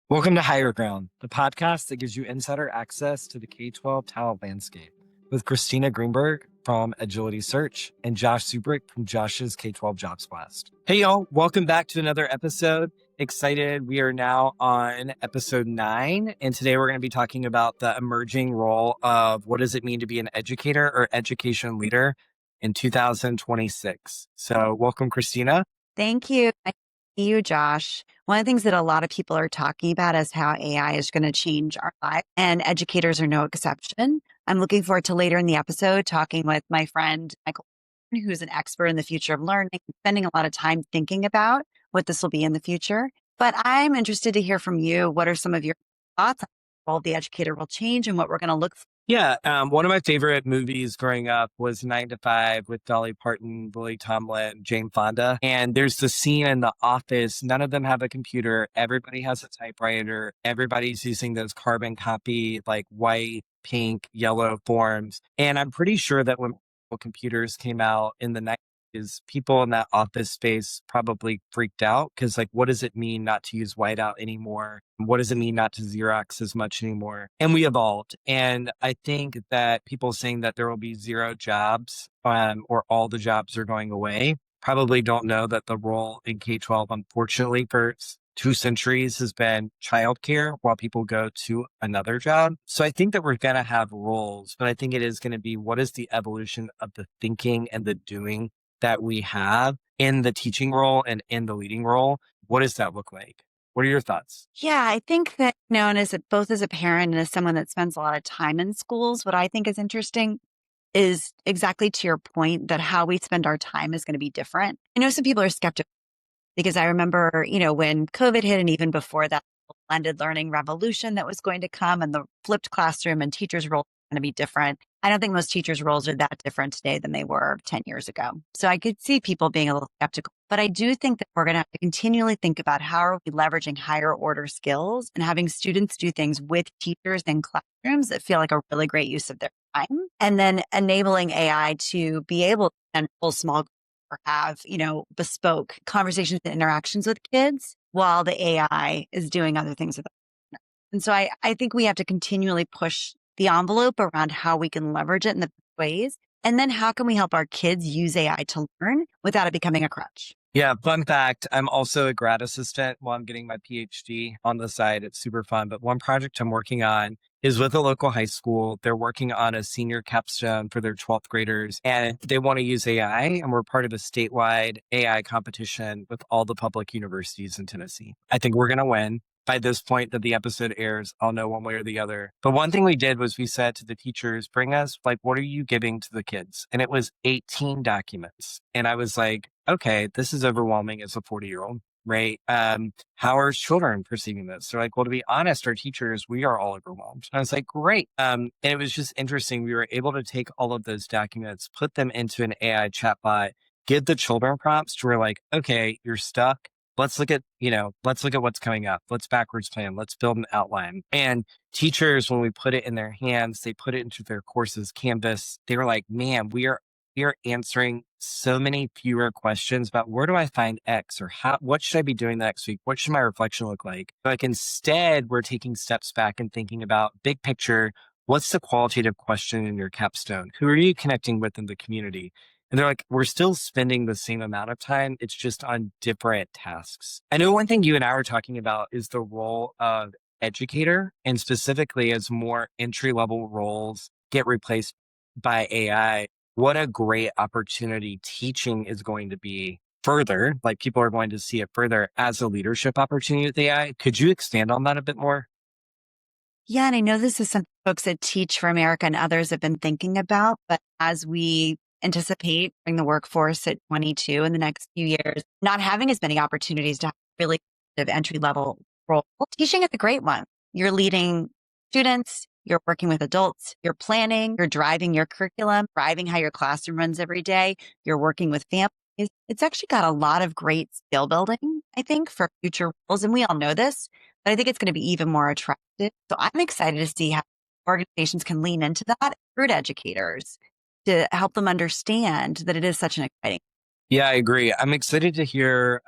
Welcome to Higher Ground, the podcast that gives you insider access to the K-12 talent landscape with Christina Greenberg from Agility Search and Josh Czupryk from Josh's K-12 Jobs Blast. Hey, y'all. Welcome back to another episode. Excited. We are now on episode 9, and today we're going to be talking about the emerging role of what does it mean to be an educator or education leader in 2026. So welcome, Christina. Thank you. Thank you, Josh. One of the things that a lot of people are talking about is how AI is going to change our lives, and educators are no exception. I'm looking forward to later in the episode talking with my friend, Michael, who's an expert in the future of learning, spending a lot of time thinking about what this will be in the future. But I'm interested to hear from you. What are some of your thoughts on how the educator will change and what we're going to look for? Yeah, one of my favorite movies growing up was 9 to 5 with Dolly Parton, Lily Tomlin, Jane Fonda. And there's the scene in the office. None of them have a computer. Everybody has a typewriter. Everybody's using those carbon copy, like white, pink, yellow forms. And I'm pretty sure that when computers came out in the 90s, people in that office space probably freaked out because, like, what does it mean not to use whiteout anymore? What does it mean not to Xerox as much anymore? And we evolved. And I think that people saying that there will be zero jobs or all the jobs are going away probably don't know that the role in K-12, unfortunately, for 2 centuries has been childcare while people go to another job. So I think that we're going to have roles, but I think it is going to be what is the evolution of the thinking and the doing that we have in the teaching role and in the leading role. What does that look like? What are your thoughts? Yeah, I think that, and both as a parent and as someone that spends a lot of time in schools, what I think is interesting is exactly to your point that how we spend our time is going to be different. I know some people are skeptical because I remember, when COVID hit and even before that blended learning revolution that was going to come and the flipped classroom and teachers' roles are going to be different. I don't think most teachers' roles are that different today than they were 10 years ago. So I could see people being a little skeptical, but I do think that we're going to have to continually think about how are we leveraging higher order skills and having students do things with teachers in classrooms that feel like a really great use of their time. And then enabling AI to be able to send full small or have, bespoke conversations and interactions with kids while the AI is doing other things with them. And so I think we have to continually push the envelope around how we can leverage it in the ways. And then how can we help our kids use AI to learn without it becoming a crutch? Yeah, fun fact, I'm also a grad assistant while I'm getting my PhD on the side. It's super fun. But one project I'm working on is with a local high school. They're working on a senior capstone for their 12th graders, and they want to use AI. And we're part of a statewide AI competition with all the public universities in Tennessee. I think we're going to win. By this point that the episode airs, I'll know one way or the other. But one thing we did was we said to the teachers, bring us, like, what are you giving to the kids? And it was 18 documents. And I was like, okay, this is overwhelming as a 40-year-old, right? How are children perceiving this? They're like, well, to be honest, our teachers, we are all overwhelmed. And I was like, great. And it was just interesting. We were able to take all of those documents, put them into an AI chatbot, give the children prompts to, we're like, okay, you're stuck. Let's look at what's coming up. Let's backwards plan. Let's build an outline. And teachers, when we put it in their hands, they put it into their courses Canvas. They were like, man, we are answering so many fewer questions about where do I find X or what should I be doing next week? What should my reflection look like? Like instead, we're taking steps back and thinking about big picture. What's the qualitative question in your capstone? Who are you connecting with in the community? And they're like, we're still spending the same amount of time. It's just on different tasks. I know one thing you and I were talking about is the role of educator, and specifically as more entry level roles get replaced by AI. What a great opportunity teaching is going to be further. Like people are going to see it further as a leadership opportunity with AI. Could you expand on that a bit more? Yeah, and I know this is something folks at Teach for America and others have been thinking about, but as we anticipate in the workforce at 22 in the next few years, not having as many opportunities to have really entry level role, teaching is a great one. You're leading students, you're working with adults, you're planning, you're driving your curriculum, driving how your classroom runs every day, you're working with families. It's actually got a lot of great skill building, I think, for future roles. And we all know this, but I think it's going to be even more attractive. So I'm excited to see how organizations can lean into that, recruit educators to help them understand that it is such an exciting. Yeah, I agree. I'm excited to hear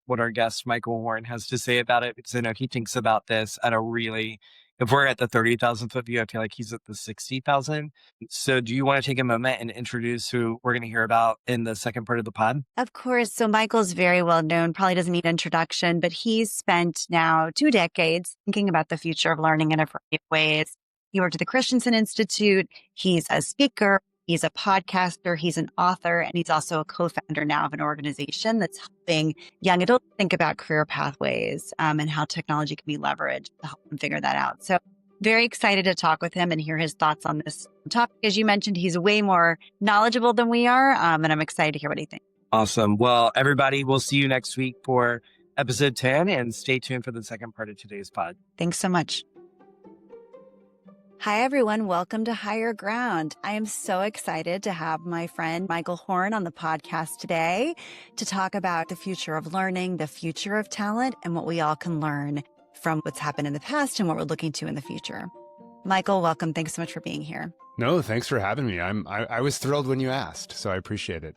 what our guest Michael Horn has to say about it because I know he thinks about this at a really, if we're at the 30,000 foot view, I feel like he's at the 60,000. So do you want to take a moment and introduce who we're going to hear about in the second part of the pod? Of course. So Michael's very well known, probably doesn't need introduction, but he's spent now 2 decades thinking about the future of learning in a variety of ways. He worked at the Christensen Institute. He's a speaker. He's a podcaster. He's an author. And he's also a co-founder now of an organization that's helping young adults think about career pathways and how technology can be leveraged to help them figure that out. So very excited to talk with him and hear his thoughts on this topic. As you mentioned, he's way more knowledgeable than we are. And I'm excited to hear what he thinks. Awesome. Well, everybody, we'll see you next week for episode 10 and stay tuned for the second part of today's pod. Thanks so much. Hi, everyone. Welcome to Higher Ground. I am so excited to have my friend Michael Horn on the podcast today to talk about the future of learning, the future of talent, and what we all can learn from what's happened in the past and what we're looking to in the future. Michael, welcome. Thanks so much for being here. No, thanks for having me. I was thrilled when you asked, so I appreciate it.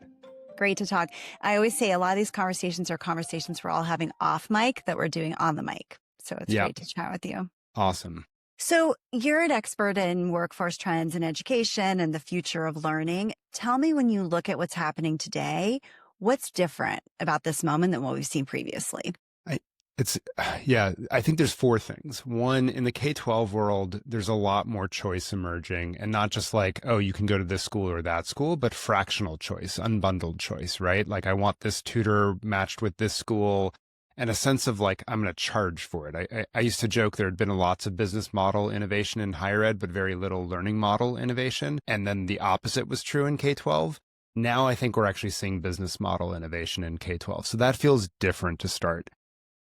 Great to talk. I always say a lot of these conversations are conversations we're all having off mic that we're doing on the mic. So it's great to chat with you. Awesome. So you're an expert in workforce trends and education and the future of learning. Tell me, when you look at what's happening today, what's different about this moment than what we've seen previously? I think there's four things. One, in the K-12 world, there's a lot more choice emerging, and not just like, oh, you can go to this school or that school, but fractional choice, unbundled choice, right? Like, I want this tutor matched with this school, and a sense of like, I'm going to charge for it. I used to joke there had been lots of business model innovation in higher ed, but very little learning model innovation. And then the opposite was true in K-12. Now I think we're actually seeing business model innovation in K-12. So that feels different to start.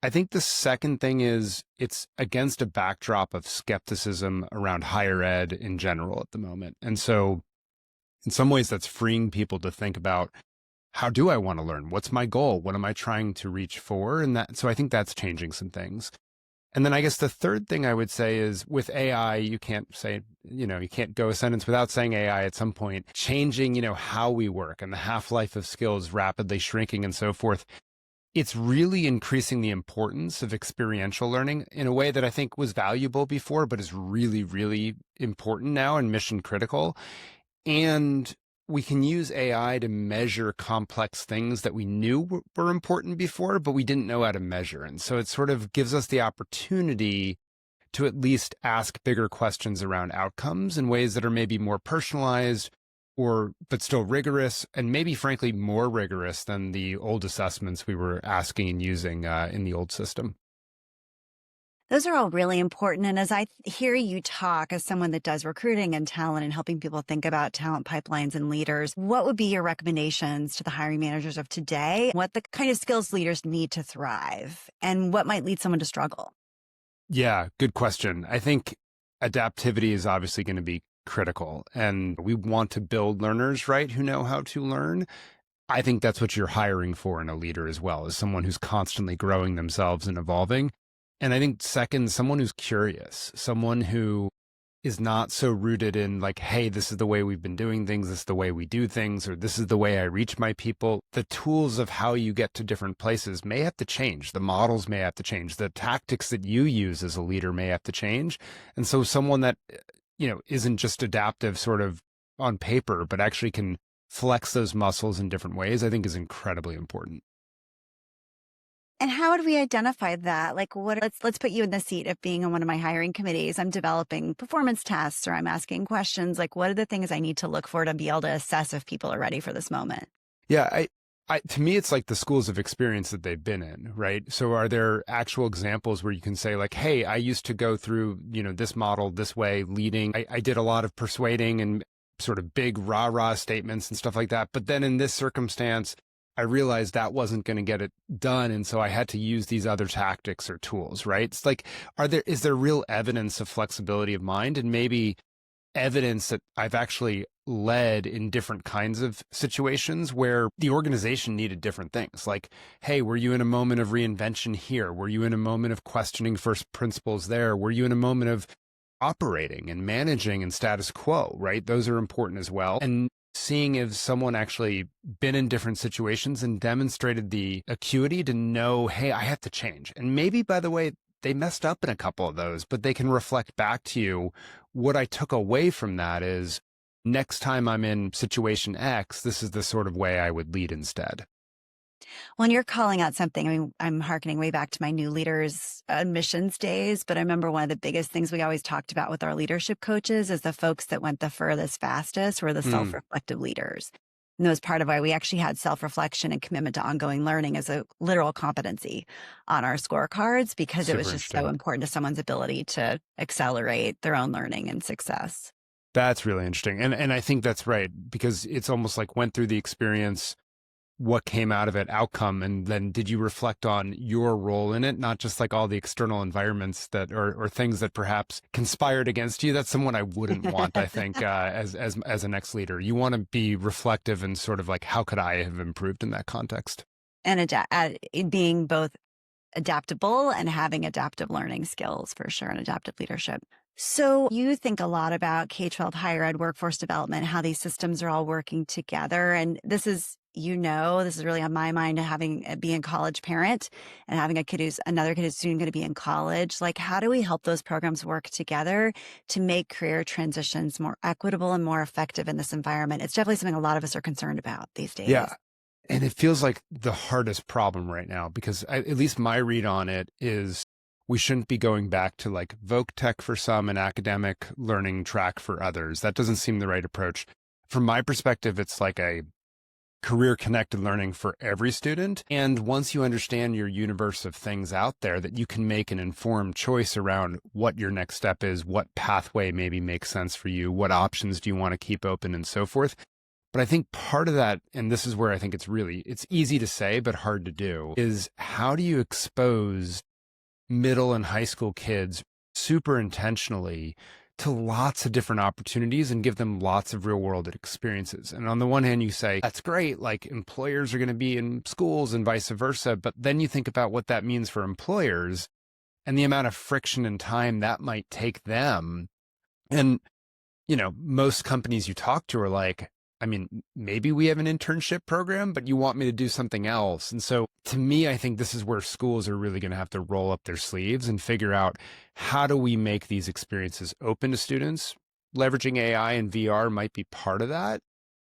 I think the second thing is it's against a backdrop of skepticism around higher ed in general at the moment. And so in some ways that's freeing people to think about, how do I want to learn? What's my goal? What am I trying to reach for? So I think that's changing some things. And then I guess the third thing I would say is with AI, you can't go a sentence without saying AI at some point, changing, how we work and the half-life of skills rapidly shrinking and so forth. It's really increasing the importance of experiential learning in a way that I think was valuable before, but is really, really important now and mission critical. And we can use AI to measure complex things that we knew were important before, but we didn't know how to measure. And so it sort of gives us the opportunity to at least ask bigger questions around outcomes in ways that are maybe more personalized, but still rigorous, and maybe frankly more rigorous than the old assessments we were asking and using in the old system. Those are all really important. And as I hear you talk as someone that does recruiting and talent and helping people think about talent pipelines and leaders, what would be your recommendations to the hiring managers of today? What the kind of skills leaders need to thrive and what might lead someone to struggle? Yeah, good question. I think adaptivity is obviously going to be critical, and we want to build learners, right, who know how to learn. I think that's what you're hiring for in a leader as well, as someone who's constantly growing themselves and evolving. And I think second, someone who's curious, someone who is not so rooted in like, hey, this is the way we've been doing things, this is the way we do things, or this is the way I reach my people. The tools of how you get to different places may have to change. The models may have to change. The tactics that you use as a leader may have to change. And so someone that isn't just adaptive sort of on paper, but actually can flex those muscles in different ways, I think is incredibly important. And how would we identify that? Like, let's put you in the seat of being on one of my hiring committees. I'm developing performance tests or I'm asking questions. Like, what are the things I need to look for to be able to assess if people are ready for this moment? Yeah, to me, it's like the schools of experience that they've been in, right? So are there actual examples where you can say like, hey, I used to go through, this model this way, leading. I did a lot of persuading and sort of big rah-rah statements and stuff like that. But then in this circumstance, I realized that wasn't going to get it done. And so I had to use these other tactics or tools, right? It's like, is there real evidence of flexibility of mind and maybe evidence that I've actually led in different kinds of situations where the organization needed different things? Like, hey, were you in a moment of reinvention here? Were you in a moment of questioning first principles there? Were you in a moment of operating and managing and status quo, right? Those are important as well. And seeing if someone actually been in different situations and demonstrated the acuity to know, hey, I have to change. And maybe, by the way, they messed up in a couple of those, but they can reflect back to you. What I took away from that is next time I'm in situation X, this is the sort of way I would lead instead. When you're calling out something, I mean, I'm hearkening way back to my new leaders admissions days, but I remember one of the biggest things we always talked about with our leadership coaches is the folks that went the furthest fastest were the self-reflective leaders. And that was part of why we actually had self-reflection and commitment to ongoing learning as a literal competency on our scorecards because it Super was just so interesting. important to someone's ability to accelerate their own learning and success. That's really interesting. And I think that's right, because it's almost like went through the experience, what came out of it, outcome, and then did you reflect on your role in it, not just like all the external environments that or things that perhaps conspired against you. That's someone I wouldn't want, I think, as a next leader. You want to be reflective and sort of like, how could I have improved in that context? And being both adaptable and having adaptive learning skills for sure and adaptive leadership. So you think a lot about K-12 higher ed workforce development, how these systems are all working together. And this is really on my mind, being a college parent and having another kid who's soon going to be in college. Like, how do we help those programs work together to make career transitions more equitable and more effective in this environment? It's definitely something a lot of us are concerned about these days. Yeah. And it feels like the hardest problem right now, because at least my read on it is we shouldn't be going back to like voc tech for some and academic learning track for others. That doesn't seem the right approach. From my perspective, it's like a career connected learning for every student. And once you understand your universe of things out there, that you can make an informed choice around what your next step is, what pathway maybe makes sense for you, what options do you want to keep open, and so forth. But I think part of that, and this is where I think it's easy to say, but hard to do, is how do you expose middle and high school kids super intentionally to lots of different opportunities and give them lots of real world experiences. And on the one hand, you say, that's great, like employers are going to be in schools and vice versa. But then you think about what that means for employers and the amount of friction and time that might take them. And, most companies you talk to are like, I mean, maybe we have an internship program, but you want me to do something else. And so to me, I think this is where schools are really going to have to roll up their sleeves and figure out, how do we make these experiences open to students? Leveraging AI and VR might be part of that,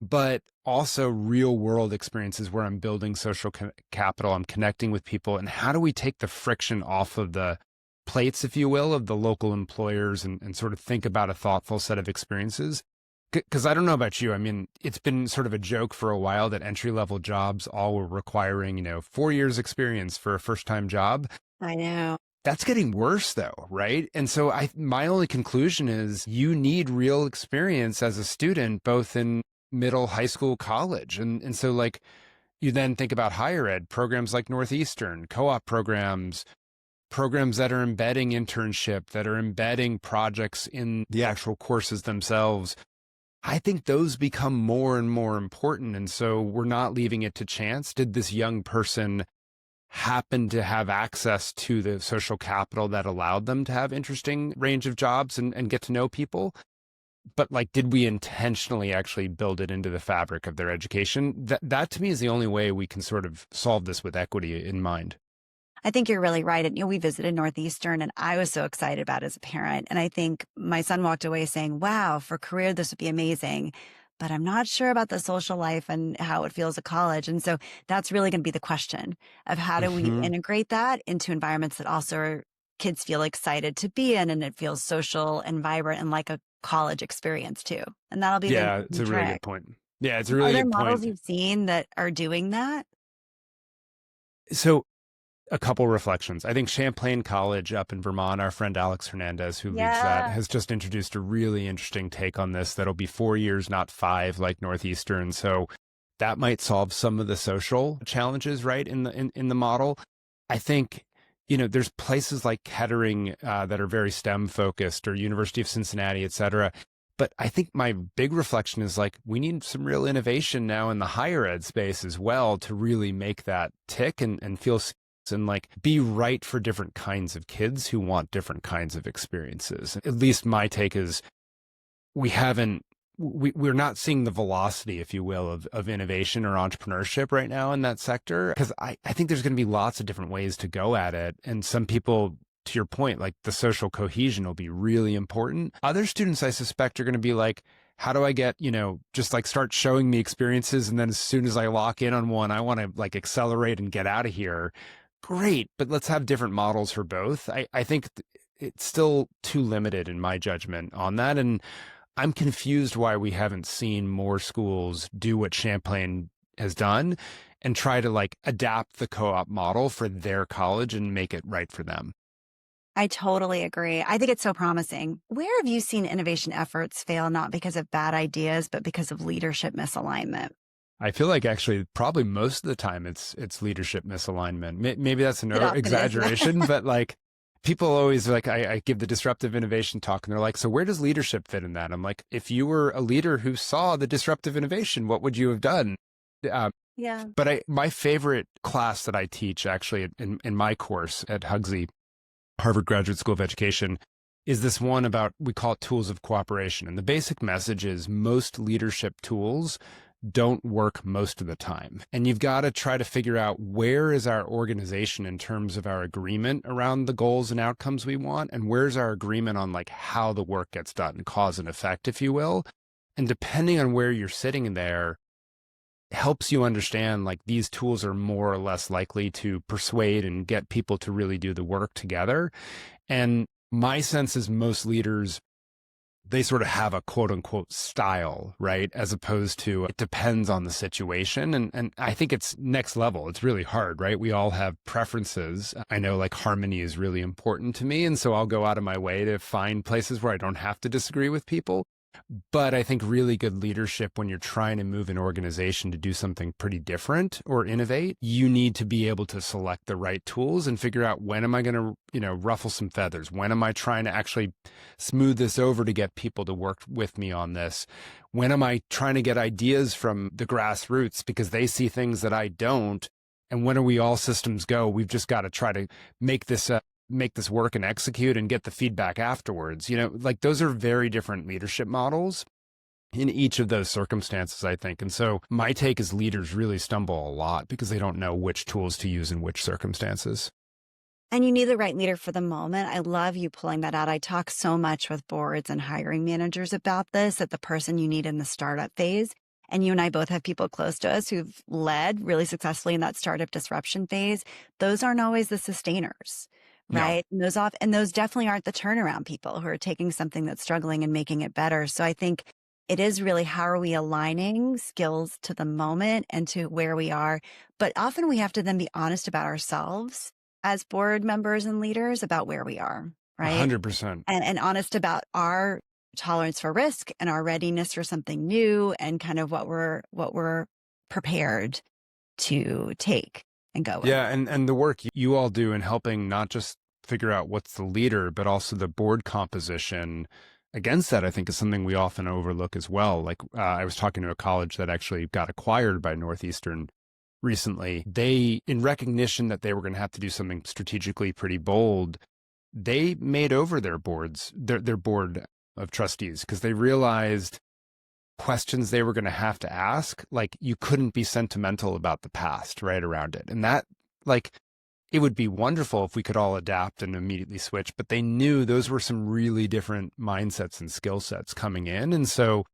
but also real world experiences where I'm building social capital, I'm connecting with people. And how do we take the friction off of the plates, if you will, of the local employers and sort of think about a thoughtful set of experiences? Because I don't know about you. I mean, it's been sort of a joke for a while that entry-level jobs all were requiring, 4 years experience for a first-time job. I know. That's getting worse though, right? And so my only conclusion is you need real experience as a student, both in middle, high school, college. And so like you then think about higher ed programs like Northeastern, co-op programs that are embedding internship, that are embedding projects in the actual courses themselves. I think those become more and more important. And so we're not leaving it to chance. Did this young person happen to have access to the social capital that allowed them to have interesting range of jobs and get to know people? But like, did we intentionally actually build it into the fabric of their education? That to me is the only way we can sort of solve this with equity in mind. I think you're really right. And, we visited Northeastern and I was so excited about it as a parent. And I think my son walked away saying, wow, for career, this would be amazing. But I'm not sure about the social life and how it feels at college. And so that's really going to be the question of how do we integrate that into environments that also kids feel excited to be in and it feels social and vibrant and like a college experience too. And that'll be it's a really good point. Yeah, it's a really good point. Are there models you've seen that are doing that? So a couple reflections. I think Champlain College up in Vermont, our friend Alex Hernandez, who leads that, has just introduced a really interesting take on this that'll be 4 years, not 5, like Northeastern. So that might solve some of the social challenges, right, in the model. I think, there's places like Kettering that are very STEM focused, or University of Cincinnati, et cetera. But I think my big reflection is like, we need some real innovation now in the higher ed space as well to really make that tick and feel and like be right for different kinds of kids who want different kinds of experiences. At least my take is we haven't we're not seeing the velocity, if you will, of innovation or entrepreneurship right now in that sector. Because I think there's going to be lots of different ways to go at it. And some people, to your point, like the social cohesion will be really important. Other students, I suspect, are going to be like, how do I get, just like start showing me experiences. And then as soon as I lock in on one, I want to like accelerate and get out of here. Great. But let's have different models for both. I think it's still too limited in my judgment on that. And I'm confused why we haven't seen more schools do what Champlain has done and try to like adapt the co-op model for their college and make it right for them. I totally agree. I think it's so promising. Where have you seen innovation efforts fail, not because of bad ideas, but because of leadership misalignment? I feel like actually probably most of the time it's leadership misalignment. Maybe that's an exaggeration, but like people always like, I give the disruptive innovation talk and they're like, so where does leadership fit in that? I'm like, if you were a leader who saw the disruptive innovation, what would you have done? Yeah. But my favorite class that I teach actually in my course at Huxley, Harvard Graduate School of Education, is this one about, we call it tools of cooperation. And the basic message is most leadership tools don't work most of the time. And you've got to try to figure out where is our organization in terms of our agreement around the goals and outcomes we want, and where's our agreement on like how the work gets done, cause and effect, if you will. And depending on where you're sitting in there, helps you understand like these tools are more or less likely to persuade and get people to really do the work together. And my sense is most leaders, they sort of have a quote unquote style, right? As opposed to it depends on the situation. And I think it's next level. It's really hard, right? We all have preferences. I know like harmony is really important to me. And so I'll go out of my way to find places where I don't have to disagree with people. But I think really good leadership, when you're trying to move an organization to do something pretty different or innovate, you need to be able to select the right tools and figure out, when am I going to, ruffle some feathers? When am I trying to actually smooth this over to get people to work with me on this? When am I trying to get ideas from the grassroots because they see things that I don't? And when are we all systems go? We've just got to try to make this work and execute and get the feedback afterwards. Like those are very different leadership models in each of those circumstances, I think. And so my take is leaders really stumble a lot because they don't know which tools to use in which circumstances. And you need the right leader for the moment. I love you pulling that out. I talk so much with boards and hiring managers about this, that the person you need in the startup phase, and you and I both have people close to us who've led really successfully in that startup disruption phase. Those aren't always the sustainers. Right. No. And those definitely aren't the turnaround people who are taking something that's struggling and making it better. So I think it is really, how are we aligning skills to the moment and to where we are? But often we have to then be honest about ourselves as board members and leaders about where we are. Right. 100%. And honest about our tolerance for risk and our readiness for something new and kind of what we're prepared to take and go with. Yeah. And the work you all do in helping not just figure out what's the leader, but also the board composition against that, I think is something we often overlook as well. Like I was talking to a college that actually got acquired by Northeastern recently. They, in recognition that they were going to have to do something strategically pretty bold, they made over their boards, their board of trustees, because they realized questions they were going to ask, like you couldn't be sentimental about the past right around it. And that, like, it would be wonderful if we could all adapt and immediately switch, but they knew those were some really different mindsets and skill sets coming in. And so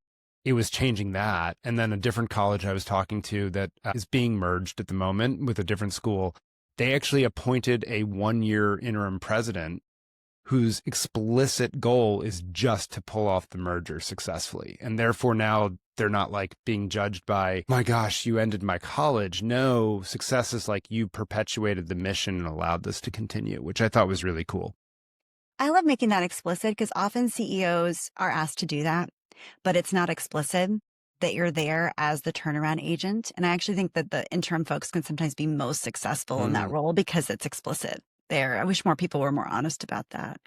it was changing that. And then a different college I was talking to that is being merged at the moment with a different school, they actually appointed a 1-year interim president whose explicit goal is just to pull off the merger successfully. And therefore now they're not like being judged by, my gosh, you ended my college. No, success is like you perpetuated the mission and allowed this to continue, which I thought was really cool. I love making that explicit because often CEOs are asked to do that, but it's not explicit that you're there as the turnaround agent. And I actually think that the interim folks can sometimes be most successful in that role because it's explicit there. I wish more people were more honest about that.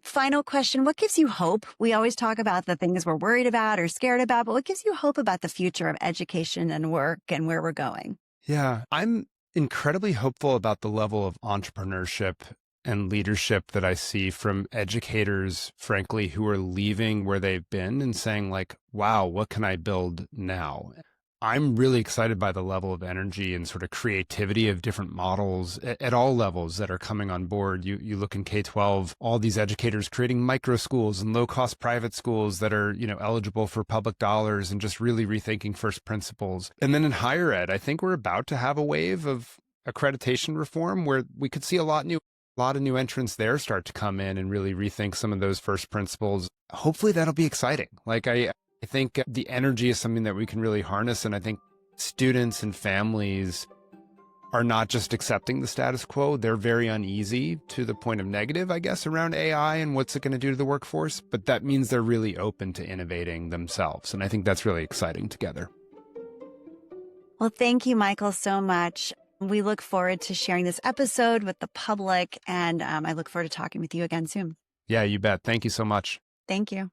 Final question. What gives you hope? We always talk about the things we're worried about or scared about, but what gives you hope about the future of education and work and where we're going? Yeah, I'm incredibly hopeful about the level of entrepreneurship and leadership that I see from educators, frankly, who are leaving where they've been and saying like, wow, what can I build now? I'm really excited by the level of energy and sort of creativity of different models at all levels that are coming on board. You look in K-12, all these educators creating micro schools and low cost private schools that are, eligible for public dollars and just really rethinking first principles. And then in higher ed, I think we're about to have a wave of accreditation reform where we could see a lot of new entrants there start to come in and really rethink some of those first principles. Hopefully that'll be exciting. I think the energy is something that we can really harness. And I think students and families are not just accepting the status quo. They're very uneasy to the point of negative, I guess, around AI and what's it going to do to the workforce. But that means they're really open to innovating themselves. And I think that's really exciting together. Well, thank you, Michael, so much. We look forward to sharing this episode with the public, and I look forward to talking with you again soon. Yeah, you bet. Thank you so much. Thank you.